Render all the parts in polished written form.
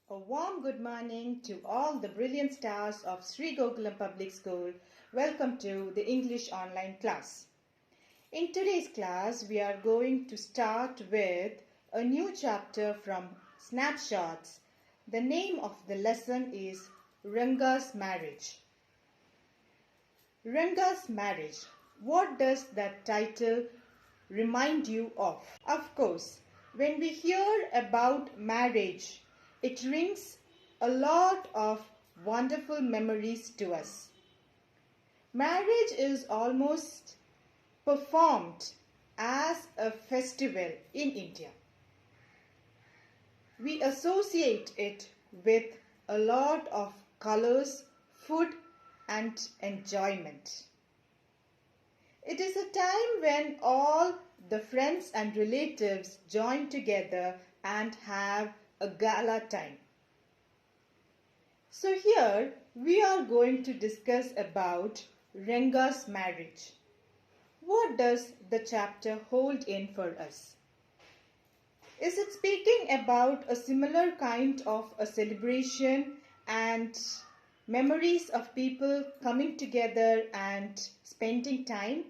A warm good morning to all the brilliant stars of Sri Gokulam Public School. Welcome to the English online class. In today's class, we are going to start with a new chapter from Snapshots. The name of the lesson is Ranga's Marriage. Ranga's Marriage. What does that title remind you of? Of course, when we hear about marriage, it brings a lot of wonderful memories to us. Marriage is almost performed as a festival in India. We associate it with a lot of colors, food, and enjoyment. It is a time when all the friends and relatives join together and have a gala time. So here we are going to discuss about Ranga's marriage. What does the chapter hold in for us? Is it speaking about a similar kind of a celebration and memories of people coming together and spending time?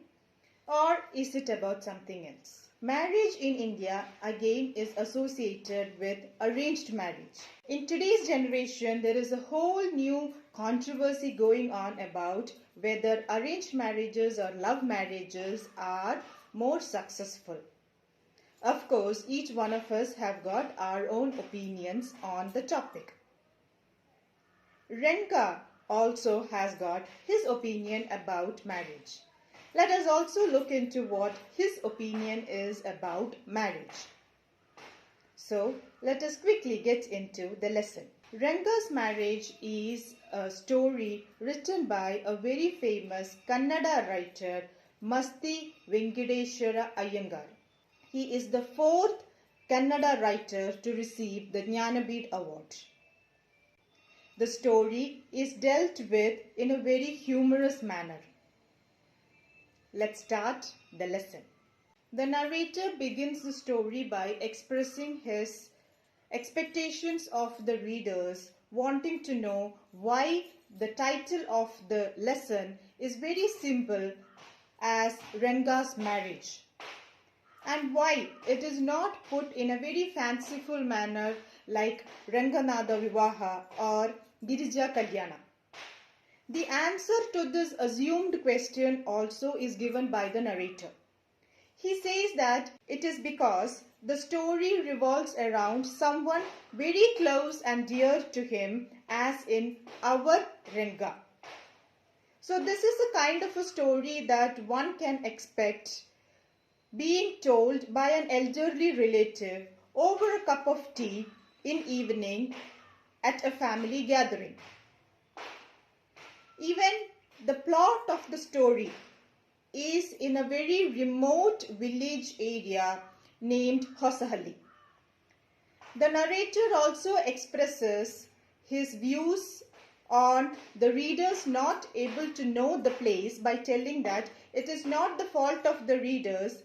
Or is it about something else? Marriage in India again is associated with arranged marriage. In today's generation, there is a whole new controversy going on about whether arranged marriages or love marriages are more successful. Of course, each one of us have got our own opinions on the topic. Ranga also has got his opinion about marriage. Let us also look into what his opinion is about marriage. So, let us quickly get into the lesson. Ranga's Marriage is a story written by a very famous Kannada writer, Masti Venkateshwara Iyengar. He is the fourth Kannada writer to receive the Jnanapeeth Award. The story is dealt with in a very humorous manner. Let's start the lesson. The narrator begins the story by expressing his expectations of the readers, wanting to know why the title of the lesson is very simple as Ranga's Marriage, and why it is not put in a very fanciful manner like Ranganatha Vivaha or Girija Kalyana. The answer to this assumed question also is given by the narrator. He says that it is because the story revolves around someone very close and dear to him, as in our Ranga. So this is a kind of a story that one can expect being told by an elderly relative over a cup of tea in evening at a family gathering. Even the plot of the story is in a very remote village area named Hosahalli. The narrator also expresses his views on the readers not able to know the place by telling that it is not the fault of the readers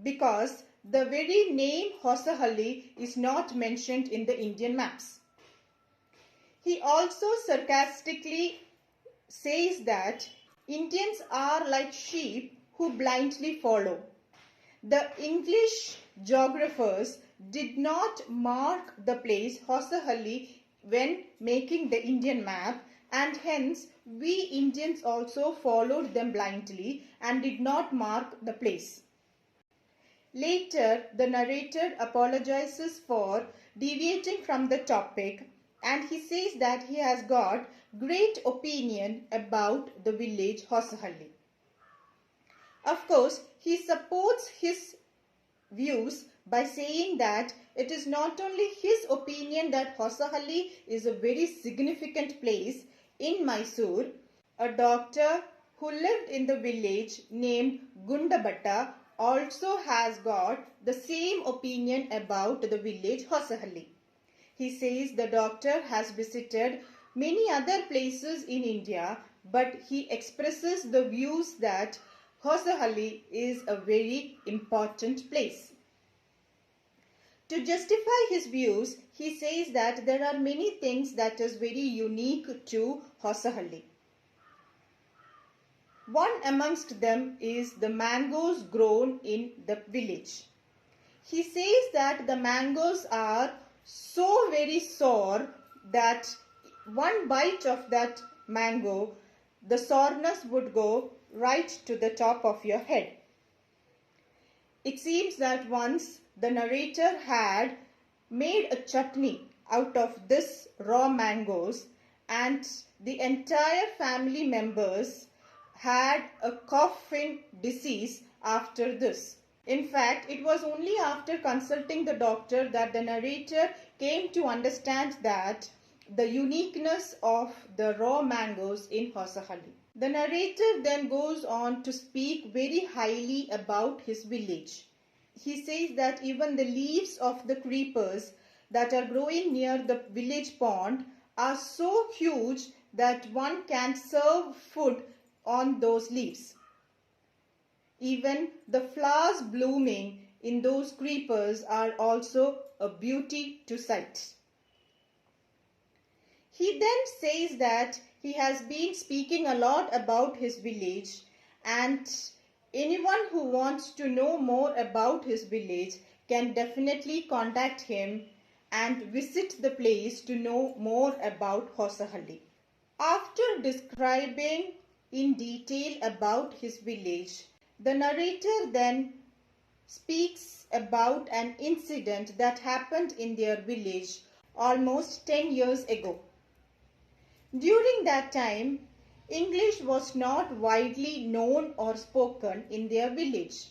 because the very name Hosahalli is not mentioned in the Indian maps. He also sarcastically says that Indians are like sheep who blindly follow. The English geographers did not mark the place Hosahalli when making the Indian map, and hence we Indians also followed them blindly and did not mark the place. Later, the narrator apologizes for deviating from the topic, and he says that he has got great opinion about the village Hosahalli. Of course, he supports his views by saying that it is not only his opinion that Hosahalli is a very significant place in Mysore. A doctor who lived in the village named Gundabhatta also has got the same opinion about the village Hosahalli. He says the doctor has visited many other places in India, but he expresses the views that Hosahalli is a very important place. To justify his views, he says that there are many things that is very unique to Hosahalli. One amongst them is the mangoes grown in the village. He says that the mangoes are so very sour that one bite of that mango, the sourness would go right to the top of your head. It seems that once the narrator had made a chutney out of this raw mangoes, and the entire family members had a coughing disease after this. In fact, it was only after consulting the doctor that the narrator came to understand that the uniqueness of the raw mangoes in Hosahalli. The narrator then goes on to speak very highly about his village. He says that even the leaves of the creepers that are growing near the village pond are so huge that one can serve food on those leaves. Even the flowers blooming in those creepers are also a beauty to sight. He then says that he has been speaking a lot about his village, and anyone who wants to know more about his village can definitely contact him and visit the place to know more about Hosahalli. After describing in detail about his village, the narrator then speaks about an incident that happened in their village almost 10 years ago. During that time, English was not widely known or spoken in their village.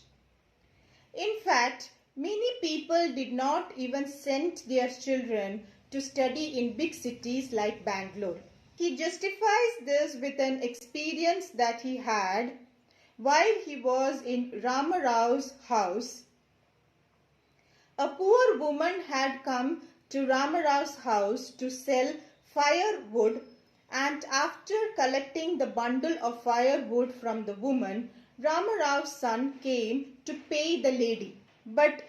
In fact, many people did not even send their children to study in big cities like Bangalore. He justifies this with an experience that he had while he was in Rama Rao's house. A poor woman had come to Rama Rao's house to sell firewood, and after collecting the bundle of firewood from the woman, Rama Rao's son came to pay the lady. But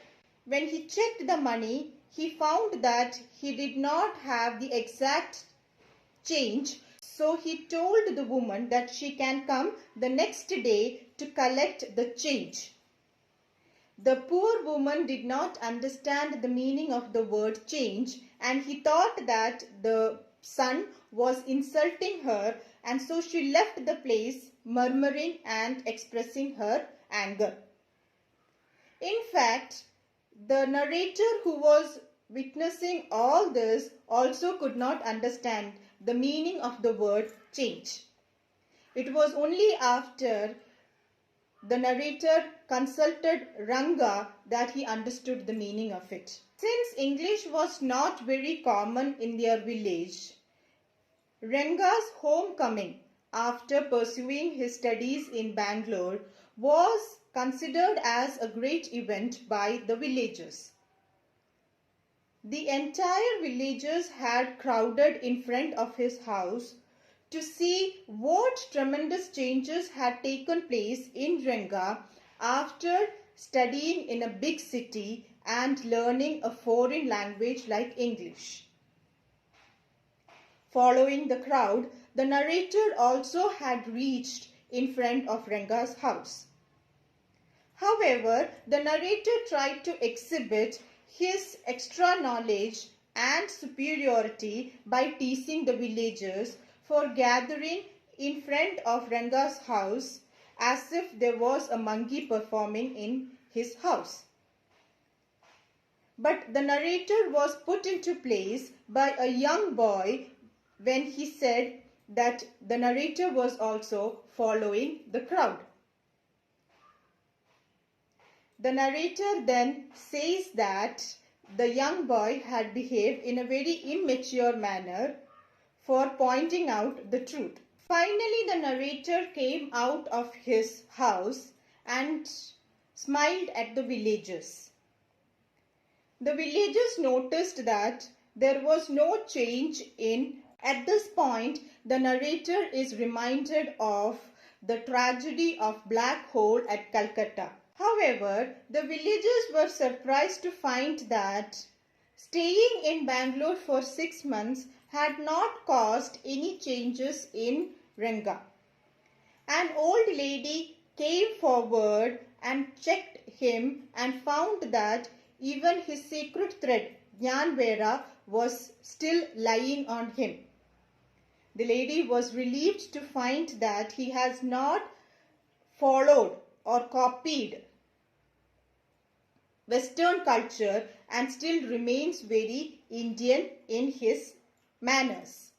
when he checked the money, he found that he did not have the exact change. So he told the woman that she can come the next day to collect the change. The poor woman did not understand the meaning of the word change, and he thought that the son was insulting her, and so she left the place murmuring and expressing her anger. In fact, the narrator who was witnessing all this also could not understand the meaning of the word change. It was only after the narrator consulted Ranga that he understood the meaning of it. Since English was not very common in their village, Ranga's homecoming after pursuing his studies in Bangalore was considered as a great event by the villagers. The entire villagers had crowded in front of his house to see what tremendous changes had taken place in Ranga after studying in a big city and learning a foreign language like English. Following the crowd, the narrator also had reached in front of Ranga's house. However, the narrator tried to exhibit his extra knowledge and superiority by teasing the villagers for gathering in front of Ranga's house as if there was a monkey performing in his house. But the narrator was put into place by a young boy when he said that the narrator was also following the crowd. The narrator then says that the young boy had behaved in a very immature manner for pointing out the truth. Finally, the narrator came out of his house and smiled at the villagers. The villagers noticed that there was no change in. At this point, the narrator is reminded of the tragedy of Black Hole at Calcutta. However, the villagers were surprised to find that staying in Bangalore for 6 months had not caused any changes in Ranga. An old lady came forward and checked him and found that even his sacred thread, Jnanvera, was still lying on him. The lady was relieved to find that he has not followed or copied Western culture and still remains very Indian in his manners.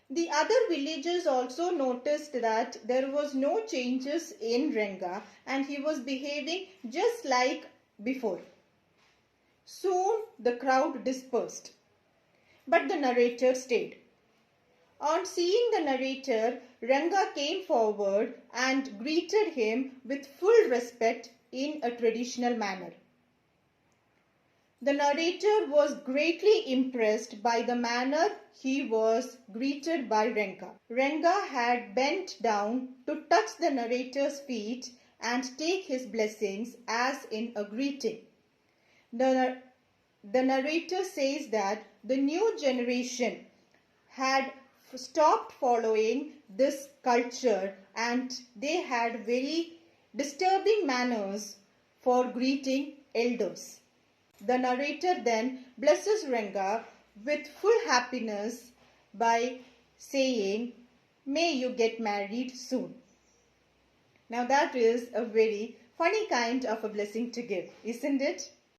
The other villagers also noticed that there was no changes in Ranga and he was behaving just like before. Soon the crowd dispersed, but the narrator stayed. On seeing the narrator, Ranga came forward and greeted him with full respect in a traditional manner. The narrator was greatly impressed by the manner he was greeted by Ranga. Ranga had bent down to touch the narrator's feet and take his blessings as in a greeting. The narrator says that the new generation had stopped following this culture and they had very disturbing manners for greeting elders. The narrator then blesses Ranga with full happiness by saying, "May you get married soon." Now that is a very funny kind of a blessing to give, isn't it?